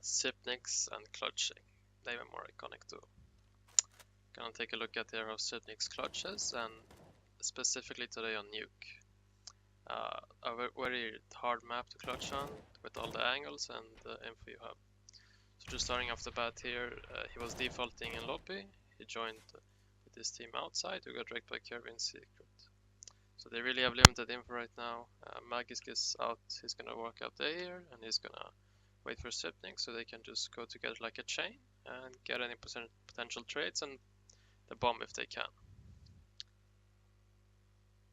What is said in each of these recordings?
Xyp9x and clutching. They were more iconic too. Gonna take a look at here how Xyp9x clutches, and specifically today on Nuke. A very hard map to clutch on with all the angles and the info you have. So just starting off the bat here, he was defaulting in lobby. He joined with his team outside, who got wrecked by Kirby in secret. So they really have limited info right now. Magis gets out, he's gonna walk out there here, and he's gonna wait for Xyp9x so they can just go together like a chain and get any potential trades and the bomb if they can.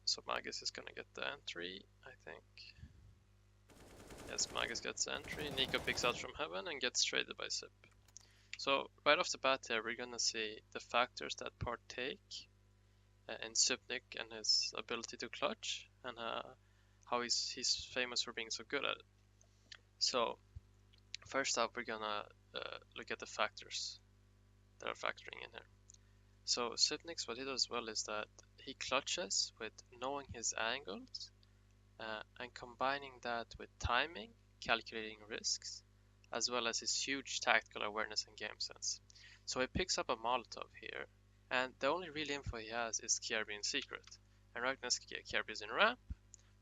So Magis is gonna get the entry, I think. Yes, Magis gets the entry. Nico picks out from heaven and gets traded by Xyp. So right off the bat here, we're gonna see the factors that partake in Xyp9x and his ability to clutch, and how he's famous for being so good at it. So first up, we're gonna look at the factors that are factoring in here. So Xyp9x, what he does well is that he clutches with knowing his angles and combining that with timing, calculating risks, as well as his huge tactical awareness and game sense. So he picks up a Molotov here, and the only real info he has is Kirby in secret. And right now Kirby is in ramp,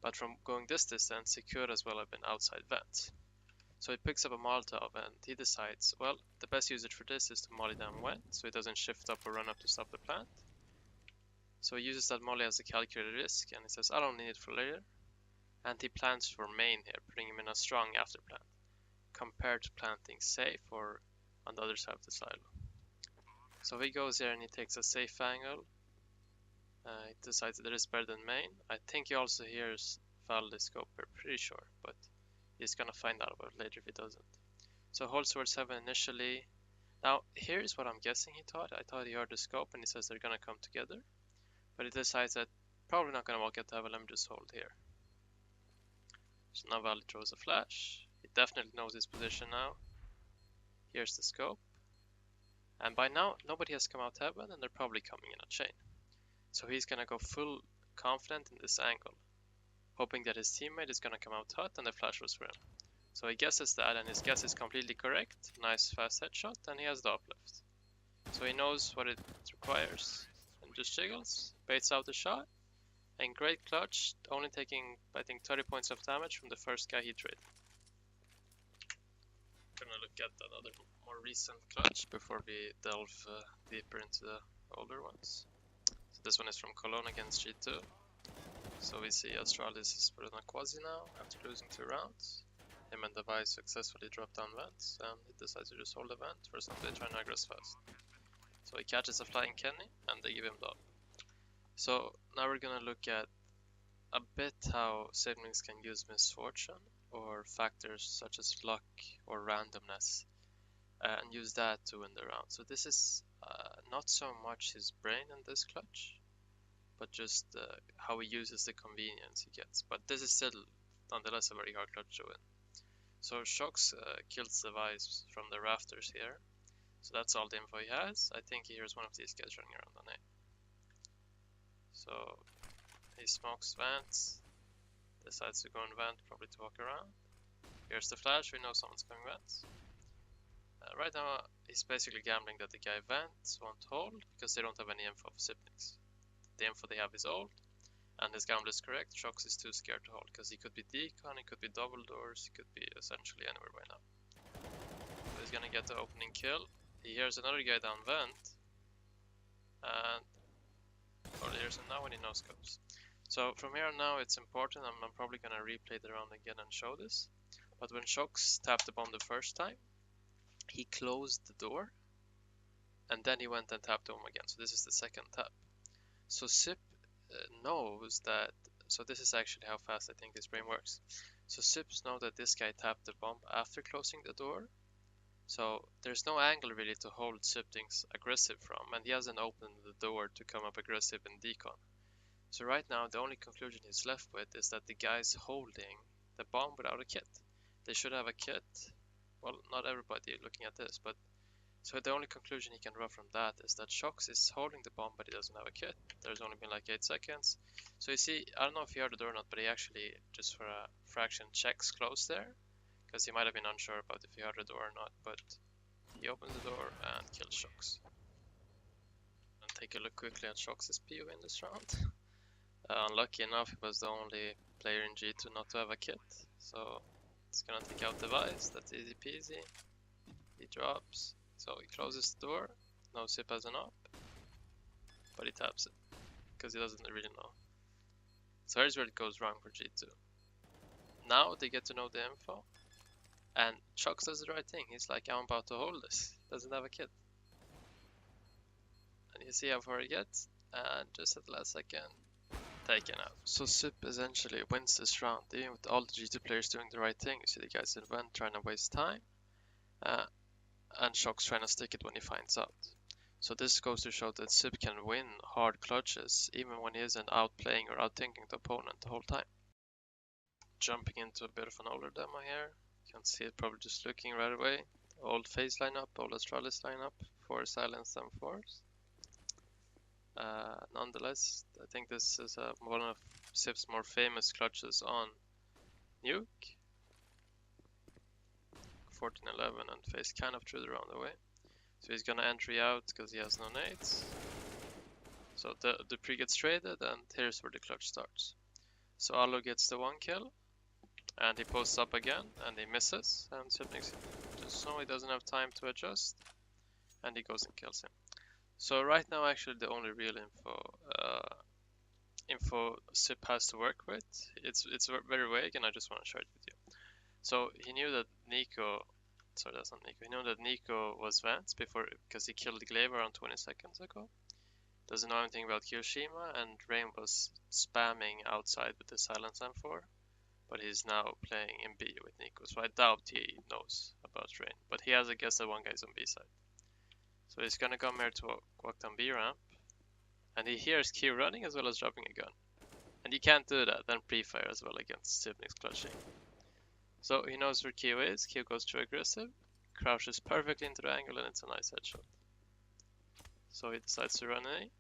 but from going this distance, he could as well have been outside vents. So he picks up a Molotov and he decides, well, the best usage for this is to molly down vent, so he doesn't shift up or run up to stop the plant. So he uses that molly as a calculated risk, and he says, I don't need it for later. And he plans for main here, putting him in a strong after plant, compared to planting safe or on the other side of the silo. So he goes here and he takes a safe angle. He decides that it is better than main. I think he also hears valid scope here, pretty sure, but he's gonna find out about it later if he doesn't. So holds towards heaven initially. Now here's what I'm guessing he thought. I thought he heard the scope and he says they're gonna come together, but he decides that probably not gonna walk at heaven. Let me just hold here. So now Valley throws a flash. He definitely knows his position now. Here's the scope. And by now, nobody has come out heaven and they're probably coming in a chain. So he's gonna go full confident in this angle, hoping that his teammate is gonna come out hot and the flash was for him. So he guesses that, and his guess is completely correct. Nice fast headshot, and he has the uplift. So he knows what it requires and just jiggles, baits out the shot, and great clutch, only taking, I think, 30 points of damage from the first guy he traded. Gonna look at another more recent clutch before we delve deeper into the older ones. So this one is from Cologne against G2. So we see Astralis is put on a quasi now after losing 2 rounds. Him and Device successfully drop down vents, and he decides to just hold the vent for somebody trying to aggress fast. So he catches a flying Kenny and they give him the up. So now we're gonna look at a bit how Xyp9x can use misfortune or factors such as luck or randomness and use that to win the round. So this is not so much his brain in this clutch, but just how he uses the convenience he gets. But this is still nonetheless a very hard clutch to win. So Shox kills Device from the rafters here. So that's all the info he has. I think he hears one of these guys running around on A. So he smokes vents, decides to go in vent, probably to walk around. Here's the flash, we know someone's coming vents. Right now he's basically gambling that the guy vents won't hold because they don't have any info of Xyp9x. The info they have is old, and his gamble is correct. Shox is too scared to hold because he could be decon, he could be double doors, he could be essentially anywhere by now. So he's gonna get the opening kill. He hears another guy down vent, and he hears him now when he no scopes. So from here on now it's important. I'm probably gonna replay the round again and show this. But when Shox tapped the bomb the first time, he closed the door and then he went and tapped the bomb again. So this is the second tap. So Xyp knows that, so this is actually how fast I think his brain works. So Xyps know that this guy tapped the bomb after closing the door. So there's no angle really to hold Xyp9x aggressive from, and he hasn't opened the door to come up aggressive in decon. So right now the only conclusion he's left with is that the guy's holding the bomb without a kit. They should have a kit. Well, not everybody looking at this, but so the only conclusion he can draw from that is that Shox is holding the bomb, but he doesn't have a kit. There's only been like 8 seconds. So you see, I don't know if you heard the door or not, but he actually, just for a fraction, checks close there. because he might have been unsure about if he heard the door or not, but he opened the door and killed Shox. And take a look quickly at Shox's POV in this round. Unlucky enough, he was the only player in G2 not to have a kit, so he's gonna take out the device. That's easy peasy. He drops, so he closes the door. No Xyp has an op, but he taps it because he doesn't really know. So here's where it goes wrong for G2. Now they get to know the info, and Shox does the right thing. He's like, I'm about to hold this. Doesn't have a kit. And you see how far he gets, and just at the last second, taken out. So Xyp essentially wins this round, even with all the G2 players doing the right thing. You see the guys in vent trying to waste time, and Shox trying to stick it when he finds out. So this goes to show that Xyp can win hard clutches even when he isn't outplaying or outthinking the opponent the whole time. Jumping into a bit of an older demo here. You can see it probably just looking right away. Old FaZe lineup, old Astralis lineup, 4 silence and 4s. Nonetheless, I think this is one of Xyp's more famous clutches on Nuke. 14-11 and FaZe kind of threw the round away. So he's gonna entry out because he has no nades. So the pre gets traded, and here's where the clutch starts. So Alo gets the 1 kill, and he posts up again, and he misses, and Xyp9x just so he doesn't have time to adjust, and he goes and kills him. So right now, actually, the only real info Xyp has to work with, it's very vague, and I just want to share it with you. So he knew that Nico, sorry, that's not Nico. He knew that Nico was Vance before, because he killed Glaive around 20 seconds ago. Doesn't know anything about Hiroshima, and Rain was spamming outside with the silence M4, but he's now playing in B with Nico, so I doubt he knows about Rain. But he has a guess that one guy's on B side. So he's gonna come here to walk down B ramp, and he hears Q running as well as dropping a gun. And you can't do that, then pre-fire as well against Xyp9x clutching. So he knows where Q is, Q goes too aggressive, crouches perfectly into the angle, and it's a nice headshot. So he decides to run A.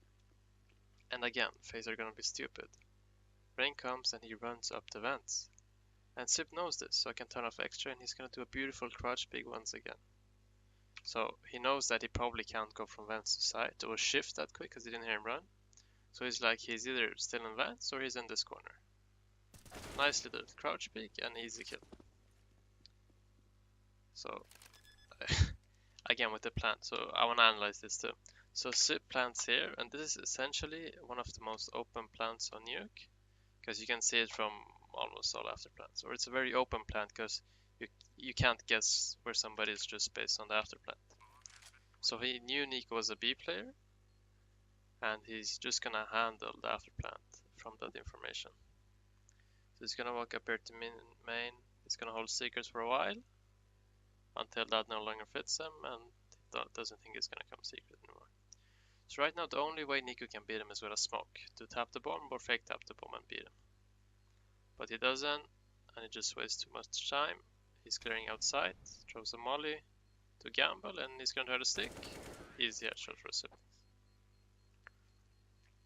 And again, FaZe are gonna be stupid. Rain comes and he runs up the vents. And Xyp knows this, so I can turn off extra, and he's gonna do a beautiful crouch big once again. So he knows that he probably can't go from vents to side or shift that quick because he didn't hear him run. So he's like, he's either still in vents or he's in this corner. Nice little crouch peek and easy kill. So again with the plant, so I want to analyze this too. So Xyp plants here, and this is essentially one of the most open plants on Nuke, because you can see it from almost all after plants. Or it's a very open plant because you can't guess where somebody is just based on the after plant. So he knew Nico was a B player, and he's just gonna handle the after plant from that information. So he's gonna walk up here to main. He's gonna hold secrets for a while until that no longer fits him, and he doesn't think it's gonna come secret anymore. So right now the only way Nico can beat him is with a smoke, to tap the bomb or fake tap the bomb and beat him. But he doesn't, and he just wastes too much time. He's clearing outside, throws a molly to gamble, and he's gonna try to stick. Easy headshot for Xyp.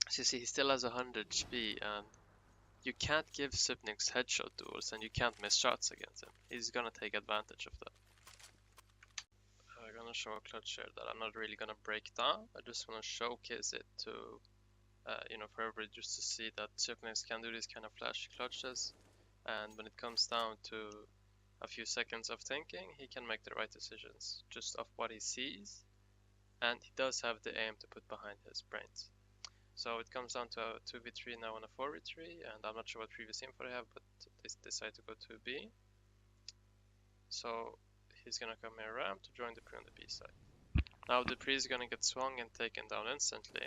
So you see, he still has 100 HP, and you can't give Xyp9x headshot duels, and you can't miss shots against him. He's gonna take advantage of that. I'm gonna show a clutch here that I'm not really gonna break down. I just wanna showcase it to, for everybody just to see that Xyp9x can do these kind of flashy clutches, and when it comes down to a few seconds of thinking, he can make the right decisions just off what he sees, and he does have the aim to put behind his brains. So it comes down to a 2v3 now and a 4v3, and I'm not sure what previous info they have, but they decide to go 2b. So he's gonna come here ramp to join the pre on the B side. Now the pre is gonna get swung and taken down instantly,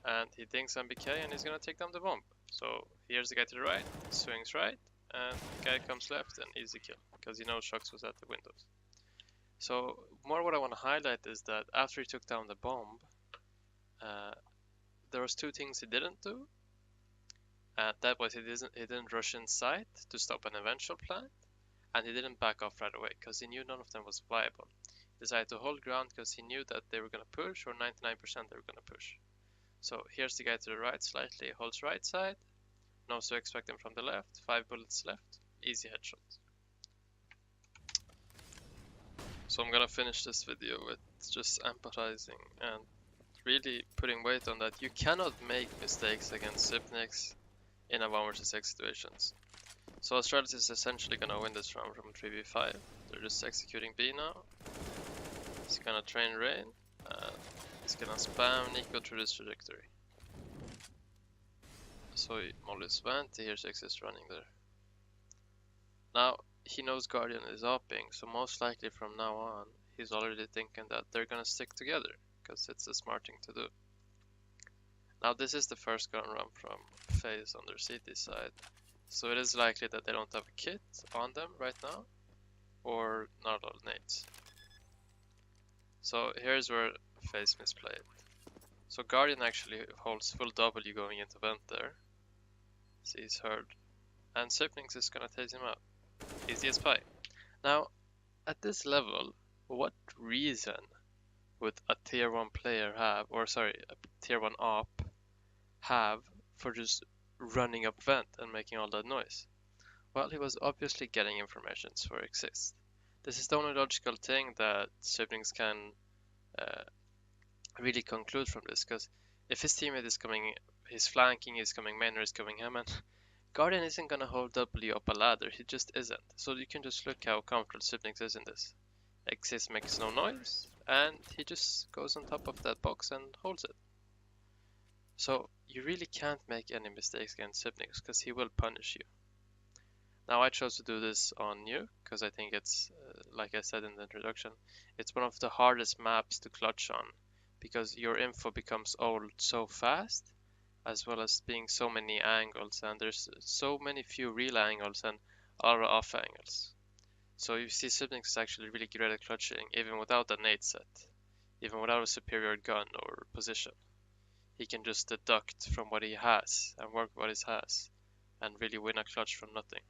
and he thinks MBK, and he's gonna take down the bomb. So here's the guy to the right, swings right, and the guy comes left, and easy kill, because he knows Shox was at the windows. So more what I want to highlight is that after he took down the bomb, there was 2 things he didn't do. That was he didn't rush inside to stop an eventual plant, and he didn't back off right away because he knew none of them was viable. He decided to hold ground because he knew that they were gonna push, or 99% they were gonna push. So here's the guy to the right slightly, holds right side, knows to expect him from the left, 5 bullets left, easy headshot. So I'm gonna finish this video with just empathizing and really putting weight on that you cannot make mistakes against Xyp9x in a 1 versus X situations. So Astralis is essentially gonna win this round from 3v5. They're just executing B now. He's gonna train Rain, and he's gonna spam Nico through this trajectory. So he mollies Vent, he hears X is running there. Now, he knows Guardian is upping, so most likely from now on, he's already thinking that they're gonna stick together, because it's the smart thing to do. Now, this is the first gun run from FaZe on their CT side, so it is likely that they don't have a kit on them right now, or not a lot of nades. So here's where FaZe misplayed. So Guardian actually holds full W going into Vent there. See, he's heard. And Xyp9x is gonna tase him out. Easy as pie. Now, at this level, what reason would a tier 1 player have, or sorry, a tier 1 op have for just running up Vent and making all that noise? Well, he was obviously getting informations for Exist. This is the only logical thing that Xyp9x can really conclude from this, because if his teammate is coming, he's flanking, he's coming main, or he's coming Hammond, Guardian isn't gonna hold W up a ladder, he just isn't. So you can just look how comfortable Xyp9x is in this. Exist makes no noise, and he just goes on top of that box and holds it. So you really can't make any mistakes against Xyp9x, because he will punish you. Now I chose to do this on Nuke, because I think it's, like I said in the introduction, it's one of the hardest maps to clutch on, because your info becomes old so fast, as well as being so many angles, and there's so many few real angles and a lot of off angles. So you see Xyp9x is actually really great at clutching, even without a nade set, even without a superior gun or position. He can just deduct from what he has and work what he has, and really win a clutch from nothing.